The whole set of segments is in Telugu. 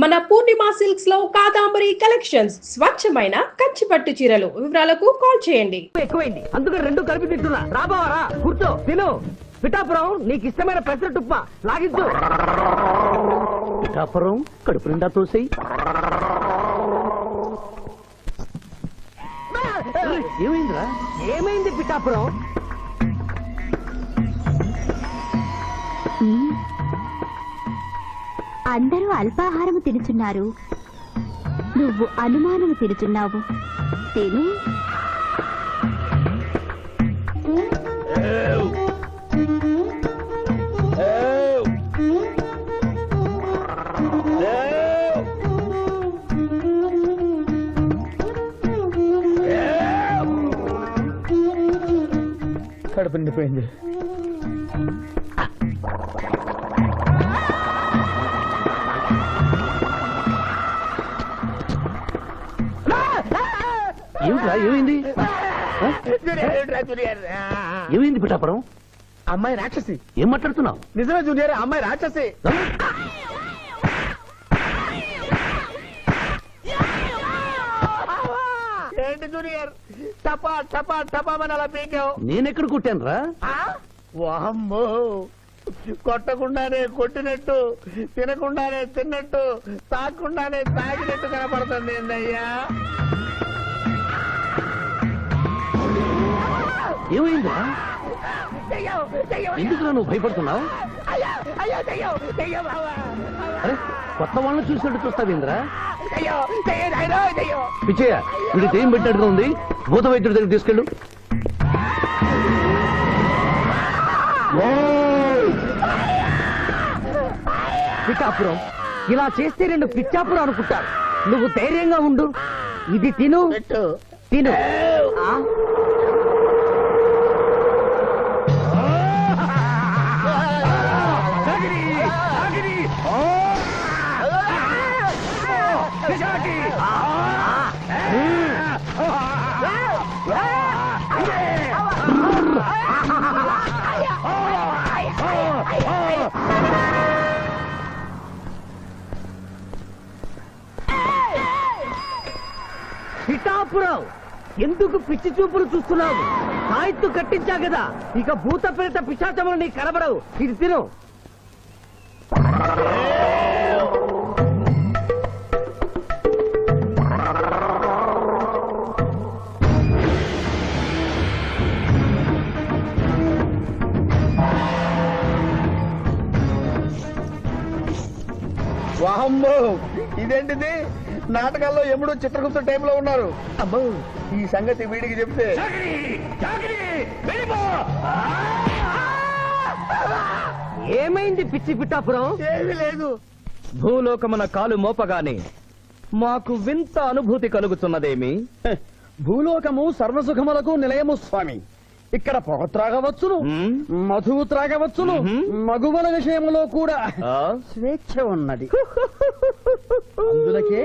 మన పూర్ణిమ సిల్క్స్ లో కాదాంబరి కలెక్షన్స్ స్వచ్ఛమైన కంచి పట్టు చీరలు. వివరాలకు కాల్ చేయండి. ఎక్కువైంది అందుకే రెండు కలిపి తింటున్నా. రాబావరా కూర్చో తిను. పిఠాపురం నీకు ఇష్టమైన పెసరట్టు ఉప్మా లాగించు. పిఠాపురం కడుపు నిండా తోసేయి. ఏమైందిరా? ఏమైంది పిఠాపురం? అందరూ అల్పాహారము తినుచున్నారు, నువ్వు అనుమానము తినుచున్నావు. తిను. కడుపు నిండిపోయింది. ఏమైంది? ఏమైంది పిఠాపురం? అమ్మాయి రాక్షసి. ఏం మాట్లాడుతున్నావు? నిజమే జూనియర్, అమ్మాయి రాక్షసి. ఏంటి జూనియర్ టపా టపా టపా అని అలా పీకావు? నేనెక్కడ కొట్టాను రా? వామ్మో, కొట్టకుండానే కొట్టినట్టు, తినకుండానే తిన్నట్టు, తాగకుండానే తాగినట్టు కనపడుతుంది ఏందయ్యా? ఏమైందా? ఎందుకు నువ్వు భయపడుతున్నావు? అరే కొత్త వాళ్ళని చూసినట్టు చూస్తావేంద్రా? పిచ్చయ్య వీడి దెయ్యం పెట్టినట్టుగా ఉంది. భూత వైద్యుడి దగ్గర తీసుకెళ్ళు. పిఠాపురం ఇలా చేస్తే రెండు పిచ్చాపురం అనుకుంటారు. నువ్వు ధైర్యంగా ఉండు. ఇది తిను తిను. పిఠాపురం ఎందుకు పిచ్చి చూపులు చూస్తున్నావు? సాయిత్తు కట్టించా కదా, ఇక భూత ప్రేత పిశాచములు నీకు కనబడవు. ఇది తిను. వామ్మో, ఇదేంటిది? నాటకాల్లో ఎముడు చిత్రగుప్త టైంలో ఉన్నారు. అమ్మో, ఈ సంగతి వీడికి చెప్తే ఏమైంది పిచ్చి పిఠాపురం? ఏమీ లేదు. భూలోకమున కాలు మోపగానే మాకు వింత అనుభూతి కలుగుతున్నదేమి? భూలోకము సర్వసుఖములకు నిలయము స్వామి. ఇక్కడ పొగ త్రాగవచ్చును, మధువు త్రాగవచ్చును, మగువల విషయంలో కూడా స్వేచ్ఛ ఉన్నది. అందులకే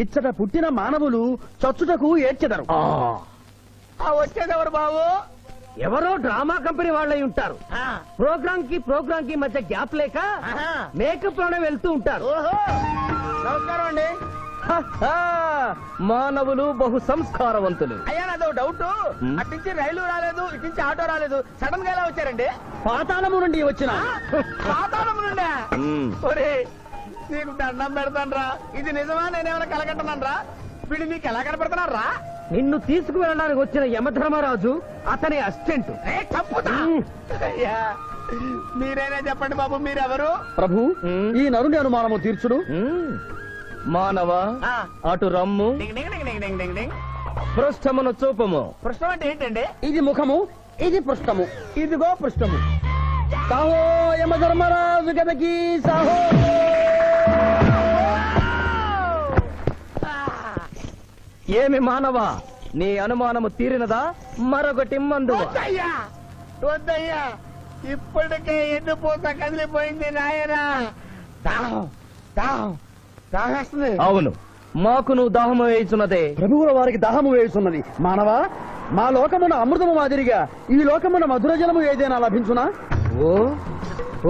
ఇచ్చట పుట్టిన మానవులు చచ్చుటకు ఏడ్చెదరు. వచ్చేదెవరు బాబు? ఎవరో డ్రామా కంపెనీ వాళ్ళై ఉంటారు. ప్రోగ్రామ్ కి మధ్య గ్యాప్ లేక మేకప్ లోనే వెళ్తూ ఉంటారు. నమస్కారం అండి. మానవులు బహు సంస్కారవంతులు. అయ్యా నాదో డౌట్. అట్నుంచి రైలు రాలేదు, ఇట్నుంచి ఆటో రాలేదు, సడన్ గా ఎలా వచ్చారండి? పాతాళము నుండి వచ్చిన. పాతాళము నుండి? ఒరే నీకు దండం పెడతానరా, ఇది నిజమా? నేనేమైనా కలగట్టనరా? వీడు నీకు ఎలా కనపడుతున్నారా? నిన్ను తీసుకువెళ్ళడానికి వచ్చిన యమధర్మరాజు అతని అసిస్టెంట్. అయ్యా మీరైనా చెప్పండి బాబు, మీరెవరు? ప్రభు, ఈ నరుని అనుమానము తీర్చుడు. మానవ అటు రమ్ము, పృష్ఠమును చూపము. పృష్ఠం అంటే ఏంటండి? ఇది ముఖము, ఇది పృష్ఠము. ఇదిగో పృష్ఠము. సాహో యమధర్మరాజు గదకి సాహో. ఏమి మానవ, నీ అనుమానము తీరినదా? మరొకటి మందు. వద్దయ్యా, ఇప్పటికే ఎన్నుపోత కదిలిపోయింది నాయనా. దాహం దాహం దాహేస్తుంది. అవును, మాకు నువ్వు దాహము వేయుచున్నదే. ప్రభువుల వారికి దాహము వేయుచున్నది. మానవా, మా లోకమున అమృతము మాదిరిగా ఈ లోకమున మధుర జలము ఏదైనా లభించునా? ఓ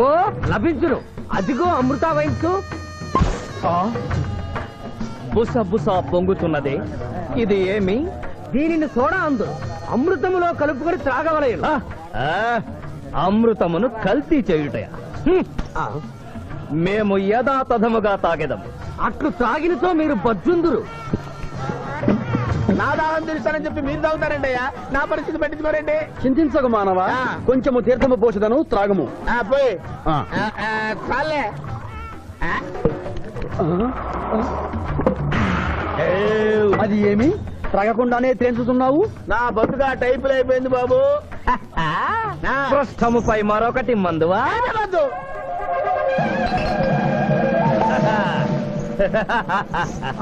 ఓ లభించును. అదిగో అమృత వైన్స్. ఆ? బుస బుస పొంగుతున్నదే ఇది ఏమి? దీనిని సోడా అందు అమృతములో కలుపుకొని త్రాగవలయను. ఆ, అమృతమును కల్తీ చేయుటయా? హ్మ్. మేము యథాతథముగా తాగెదము. అట్లు త్రాగినతో మీరు బజ్జుందురు. నా దాహం తెలుస్తానని చెప్పి మీరు తాగుతారండి అయ్యా, నా పరిస్థితి పట్టించుకోరండి. చింతించక మానవా, ఆ. కొంచెము తీర్థము పోషదను త్రాగము. పోయి ఆ. చాలే. అది ఏమి త్రాగకుండానే తేల్చుతున్నావు? నా బతుక టైపులు అయిపోయింది బాబు. నా పృష్ఠముపై మరొకటి మందువా? వద్దు.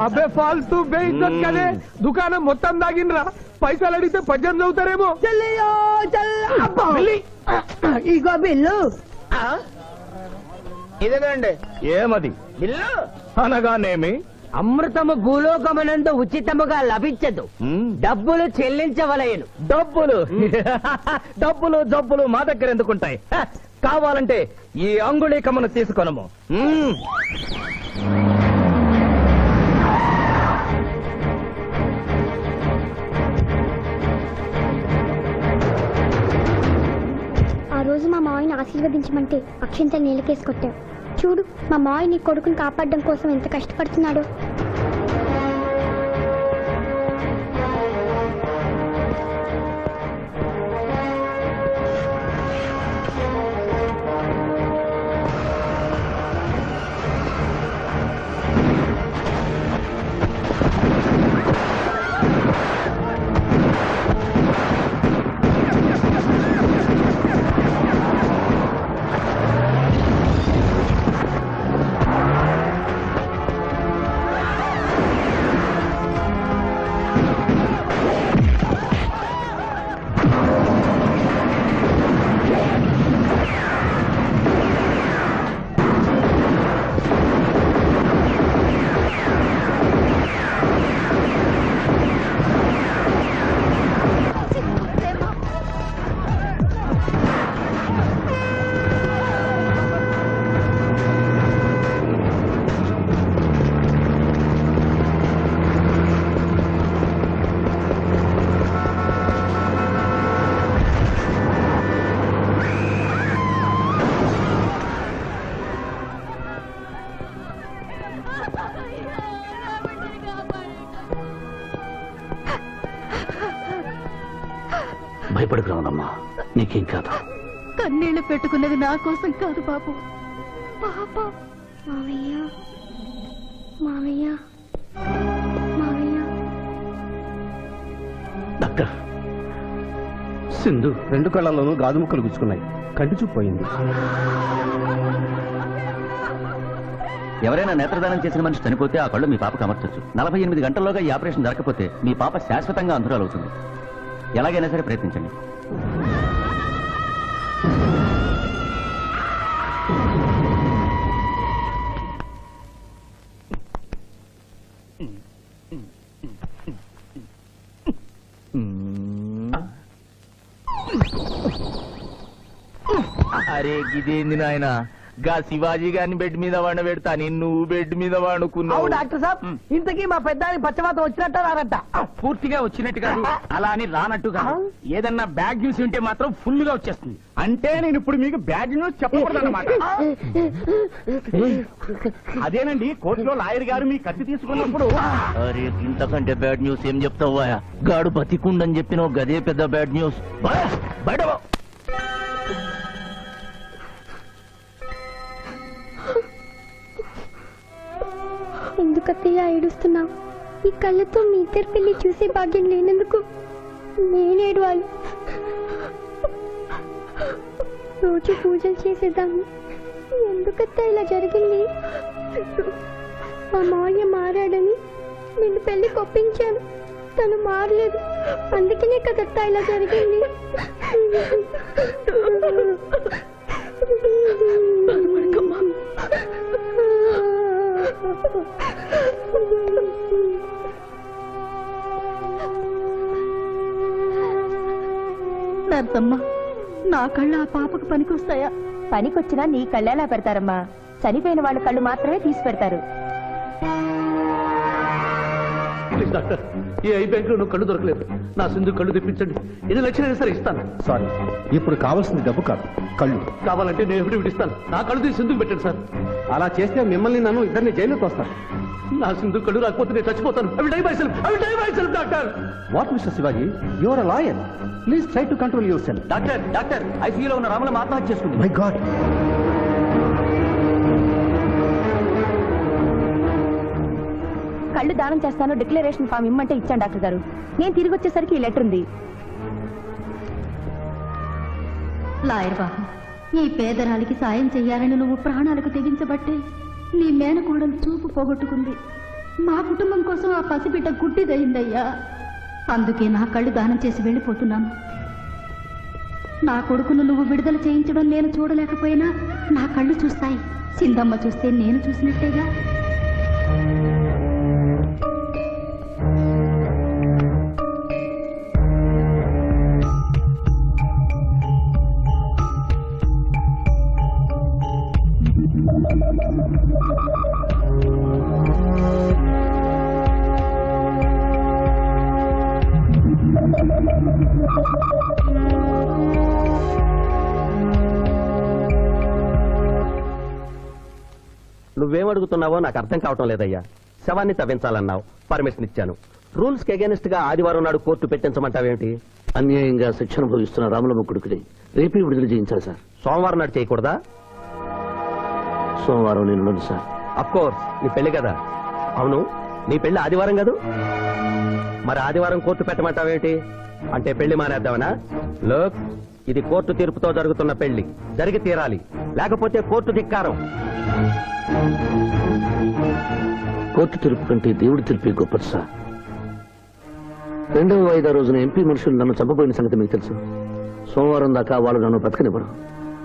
అబ్బే ఫాల్తూ బేయిజ్జత్ కదే, దుకాణం మొత్తం దాగినరా. పైసలు అడిగితే పద్యం చదువుతారేమో. ఇగో బిల్లు. ఆ? ఇదేనండి ఏమది? బిల్లు. అనగానేమి? అమృతము భూలోకమునందు ఉచితముగా లభించదు, హ్మ్. డబ్బులు చెల్లించవలయను. డబ్బులు డబ్బులు జబ్బులు మా దగ్గర ఎందుకుంటాయి? హ, కావాలంటే ఈ అంగుళీకమును తీసుకొనము. హ్మ్. ఆ రోజు మా మావయ్యని ఆశీర్వదించమంటే అక్షింతలు నీళ్ళకేసి కొట్టావు. చూడు మా మావయ్య నీ కొడుకుని కాపాడడం కోసం ఎంత కష్టపడుతున్నాడో. భయపడకు రావణమ్మా, నీకేం కాదు. కన్నీళ్లు పెట్టుకున్నది నా కోసం కాదు బాబు, పాప. మావయ్య మావయ్య మావయ్య. డాక్టర్, సింధు 2 కళ్ళల్లోనూ గాజు ముక్కలు గుచ్చుకున్నాయి, కంటి చూపు పోయింది. ఎవరైనా నేత్రదానం చేసిన మనిషి చనిపోతే ఆ కళ్ళు మీ పాపకు అమర్చొచ్చు. 48 గంటల్లోగా ఈ ఆపరేషన్ జరగకపోతే మీ పాప శాశ్వతంగా అంధురాలవుతుంది. ఎలాగైనా సరే ప్రయత్నించండి. అరే గిదేంది నాయనా, గా శివాజీ గారిని బెడ్ మీద వండ పెడతా, నువ్వు బెడ్ మీద వండుకున్నావు. అవును డాక్టర్ సాబ్, ఇంతకీ మా పెద్దానికి పచ్చవాతం వచ్చినట్ట రారట? పూర్తిగా వచ్చినట్టు కాదు, అలా అని రానట్టు కాదు. ఏదన్నా బ్యాడ్ న్యూస్ ఉంటే మాత్రం ఫుల్ గా వచ్చేస్తుంది. అంటే నేను ఇప్పుడు మీకు బ్యాడ్ న్యూస్ చెప్పకూడదు అన్నమాట. అదేనండి, కోర్టులో లాయర్ గారు మీ కత్తి తీసుకున్నప్పుడు అరే ఇంతకంటే బ్యాడ్ న్యూస్ ఏం చెప్తావా? గాడు బతికుండని చెప్పిన గదే పెద్ద బ్యాడ్ న్యూస్. బయట పో. ఎందుకత్తయ్య ఏడుస్తున్నావు? ఈ కళ్ళతో మీ ఇద్దరు పెళ్లి చూసే భాగ్యం లేనందుకు నేనేడవాలి. రోజు పూజలు చేసేదాన్ని, ఎందుకత్తా ఇలా జరిగింది? మా మావయ్య మారాడని నిన్ను పెళ్లి కొప్పించాను, తను మారలేదు. అందుకనే కదత్తా ఇలా జరిగింది. నర్సమ్మ, నా కళ్ళు ఆ పాపకు పనికొస్తాయా? పనికొచ్చినా నీ కళ్ళెలా పెడతారమ్మా? చనిపోయిన వాళ్ళ కళ్ళు మాత్రమే తీసి పెడతారు. ప్లీజ్ డాక్టర్, ఈ ఐ బ్యాంక్ లో కళ్ళు దొరకలేదు. నా సింధు కళ్ళు తెప్పించండి. 8 లక్షలైనా సరే ఇస్తాను. సారీ, ఇప్పుడు కావాల్సింది డబ్బు కాదు, కళ్ళు. కావాలంటే నేను ఎప్పుడు ఇస్తాను. నా కళ్ళు తీసి సింధుకు పెట్టండి సార్. అలా చేస్తే మిమ్మల్ని నన్ను ఇద్దరిని జైలుకి వస్తాను. నా సింధు కళ్ళు రాకపోతే నేను చచ్చిపోతాను. అవి die myself doctor. What mister Shivaji, you are a lawyer, please try to control yourself. Doctor ఐసీయూలో ఉన్న రాముల ఆత్మహత్య చేసుకుంది. My god. కళ్ళు దానం చేస్తాను డిక్లరేషన్ ఫామ్ ఇమ్మంటే ఇచ్చాను డాక్టర్ గారు. నేను తిరిగి వచ్చేసరికి ఈ లెటర్ ఉంది. లాయర్ బాబు, ఈ పేదరాలికి సాయం చెయ్యాలని నువ్వు ప్రాణాలకు తెగించబట్టే నీ మేనకోడలు చూపు పోగొట్టుకుంది. మా కుటుంబం కోసం ఆ పసిబిడ్డ గుడ్డిదయిందయ్యా. అందుకే నా కళ్ళు దానం చేసి వెళ్ళిపోతున్నాను. నా కొడుకును నువ్వు విడుదల చేయించడం నేను చూడలేకపోయినా నా కళ్ళు చూస్తాయి. సింధమ్మ చూస్తే నేను చూసినట్టేగా. నువ్వేమడుగుతున్నావో నాకు అర్థం కావటం లేదయ్యా. శవాన్ని తవ్వించాలన్నావు, పర్మిషన్ ఇచ్చాను. రూల్స్ కి అగేనిస్ట్ గా ఆదివారం నాడు కోర్టు పెట్టించమంటావేంటి? అన్యాయంగా శిక్షణ భవిస్తున్న రాములమ్మ కొడుకుని రేపే విడుదల చేయించాలి సార్. సోమవారం నాడు చేయకూడదా? సోమవారం నేను ఉండను సార్. అఫ్ కోర్స్, నీ పెళ్లి కదా. అవును, నీ పెళ్లి ఆదివారం కాదు. మరి ఆదివారం కోర్టు పెట్టమంటావేంటి? అంటే పెళ్లి మానేద్దామనా? లోక్, ఇది కోర్టు తీర్పుతో జరుగుతున్న పెళ్లి, జరిగి తీరాలి, లేకపోతే కోర్టు ధిక్కారం. కోర్టు తీర్పు కంటే దేవుడి తీర్పే గొప్పది సార్. 2వ వాయిదా రోజున ఎంపీ మనుషులు నన్ను చంపబోయిన సంగతి మీకు తెలుసు. సోమవారం దాకా వాళ్ళు నన్ను బ్రతకనివ్వరు.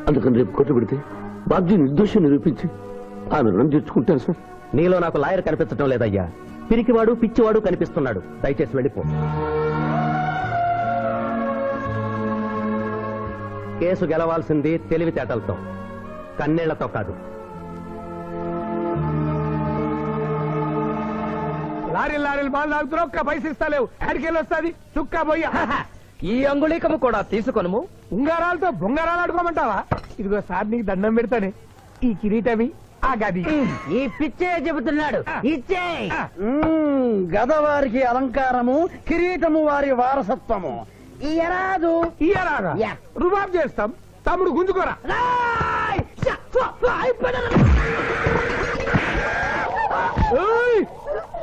అందుకని రేపు కోర్టు పెడితే బాబ్జీ నిర్దోషం నిరూపించి ఆమె రుణం తీర్చుకుంటాను సార్. నీలో నాకు లాయర్ కనిపించడం లేదయ్యా. పిరికివాడు పిచ్చివాడు కనిపిస్తున్నాడు. దయచేసి వెళ్ళిపో. కేసు గెలవాల్సింది తెలివితేటలతో, కన్నీళ్లతో కాదు. లారీలు బాల్ తాగుతున్నావు, ఒక్క పైసలు ఇస్తలేవు. ఆడికెళ్ళి వస్తుంది చుక్క పోయ్యా. ఈ అంగుళీకము కూడా తీసుకొనుము. ఉంగరాలతో బొంగరాలు ఆడుకోమంటావా? ఇదిగో సార్, నీకు దండం పెడతానే. ఈ కిరీటమి, ఆ గది. ఈ పిచ్చే చెబుతున్నాడు. ఇచ్చే గదవారికి అలంకారము, కిరీటము వారి వారసత్వము. ఇయరాదు ఇయ్యరాగా రుబాబ్ చేస్తాం. తమ్ముడు గుంజుకోరా.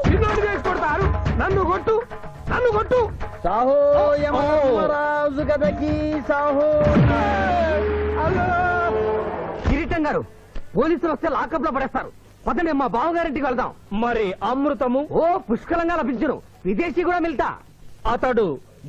చిన్నోడు చేసి కొడతారు. నన్ను కొట్టు, నన్ను కొట్టు. సాహో యమరాజు గదకి సాహో. కిరీటం గారు, పోలీసులు వస్తే లాకప్ లో పడేస్తారు. పదండి, మా బావగారింటికి వెళ్దాం. మరి అమృతము? ఓ, పుష్కలంగా లభించును. విదేశీ కూడా మిల్తా. అతడు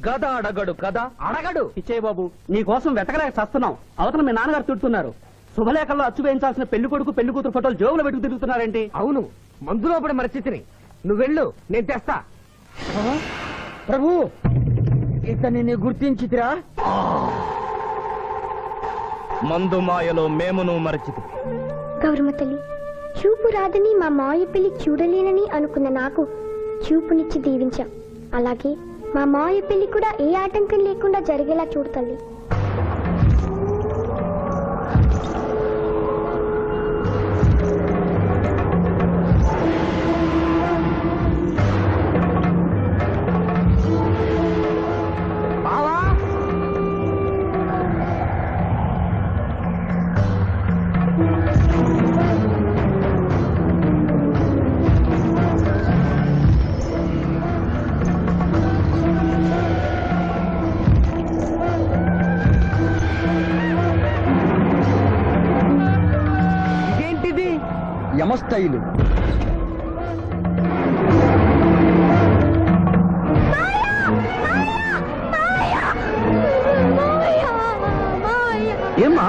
గద అడగడు కదా. అడగడు. ఇచ్చే బాబు. నీ కోసం వెతకలేక చస్తున్నాం. అవతల మీ నాన్నగారు తిడుతున్నారు. శుభలేఖల్లో అచ్చు వేయించాల్సిన పెళ్లి కొడుకు పెళ్లి కూతురు ఫోటోలు జోబులు పెట్టుకు తిరుగుతున్నారేంటి? అవును, మందులో పడి మరచితిని. నువ్వు వెళ్ళు, నేను తెస్తా. ప్రభు, ఇతన్ని గుర్తించితిరా? మందు మాయలో మేమును మరచితి. గౌరమ్మ తల్లి, చూపు రాదని మా మాయ పెళ్లి చూడలేనని అనుకున్న నాకు చూపునిచ్చి దీవించాం. అలాగే మా మాయ పెళ్లి కూడా ఏ ఆటంకం లేకుండా జరిగేలా చూడు తల్లి. యమస్థైలు. ఏమ్మా?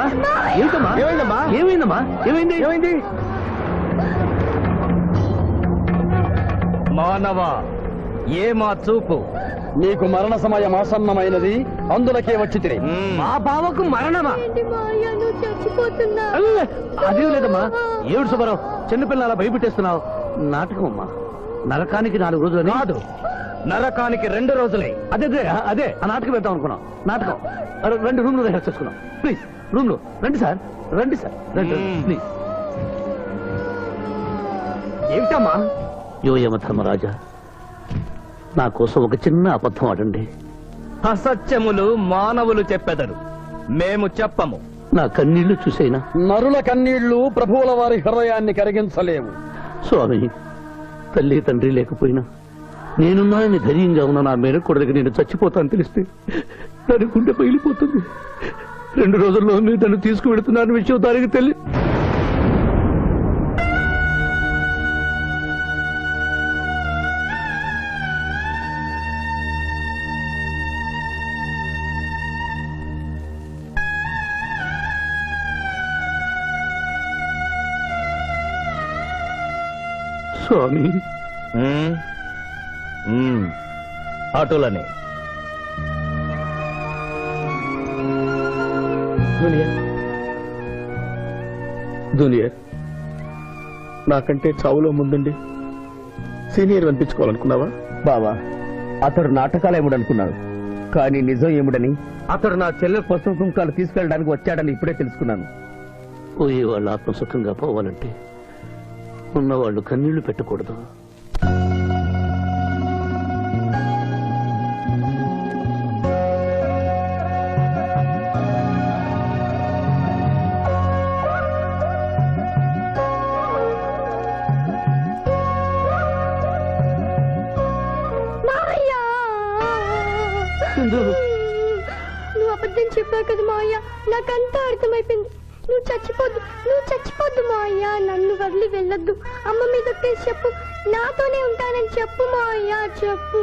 ఏమిటమ్మా? ఏమైందమ్మా? ఏమైందమ్మా? ఏమైంది? ఏమైంది? మానవ, ఏ మా చూపు? నీకు మరణ సమయం ఆసన్నమైనది, అందులకే వచ్చి తిరిగి. మా బావకు మరణమా? చచ్చిపోతున్నా. అదే లేదమ్మా. ఏడు సుబ్బారావు, చిన్నపిల్లల భయపెట్టేస్తున్నావు. నాటకం అమ్మా. నరకానికి 4 రోజులు కాదు, నరకానికి 2 రోజులే. అదే ఆ నాటకం వేద్దాం అనుకున్నాం. నాటకం 2 రూమ్ లో రిహార్స్ చేసుకున్నాం. ప్లీజ్ రూమ్ లో రండి సార్, రండి ప్లీజ్. ఏమిటమ్మా? యోయమ ధర్మరాజా, నా కోసం ఒక చిన్న అబద్ధం ఆడండి. అసత్యములు మానవులు చెప్పెదరు, మేము చెప్పము. నా కన్నీళ్లు చూసైనా. నరుల కన్నీళ్లు ప్రభువుల వారి హృదయాన్ని కరిగించలేవు. స్వామి, తల్లి తండ్రి లేకపోయినా నేనున్నానని ధైర్యంగా ఉన్న నా మేనకోడలికి నేను చచ్చిపోతాను తెలిస్తే దాని గుండె పగిలిపోతుంది. 2 రోజుల్లో మీరు తను తీసుకువెడుతున్నాను విషయం దానికి తెలియ. స్వామి, అటులనే. జూనియర్, నాకంటే చావులో ముందుండి సీనియర్ అనిపించుకోవాలనుకున్నావా? బావా, అతడు నాటకాలు ఏముడనుకున్నాడు, కానీ నిజం ఏముడని, అతడు నా చెల్లె పసుపు కుంకాలు తీసుకెళ్ళడానికి వచ్చాడని ఇప్పుడే తెలుసుకున్నాను. పోయే వాళ్ళు ఆత్మసుఖంగా పోవాలంటే ఉన్నవాళ్ళు కన్నీళ్లు పెట్టకూడదు. నువ్వు అబద్ధం చెప్పావు కదా మావయ్య, నాకంతా అర్థమైపోయింది. నువ్వు చచ్చిపోద్దు మావయ్య. నన్ను వదిలి వెళ్ళొద్దు. అమ్మ మీద చెప్పు, నాతోనే ఉంటానని చెప్పు మావయ్య, చెప్పు.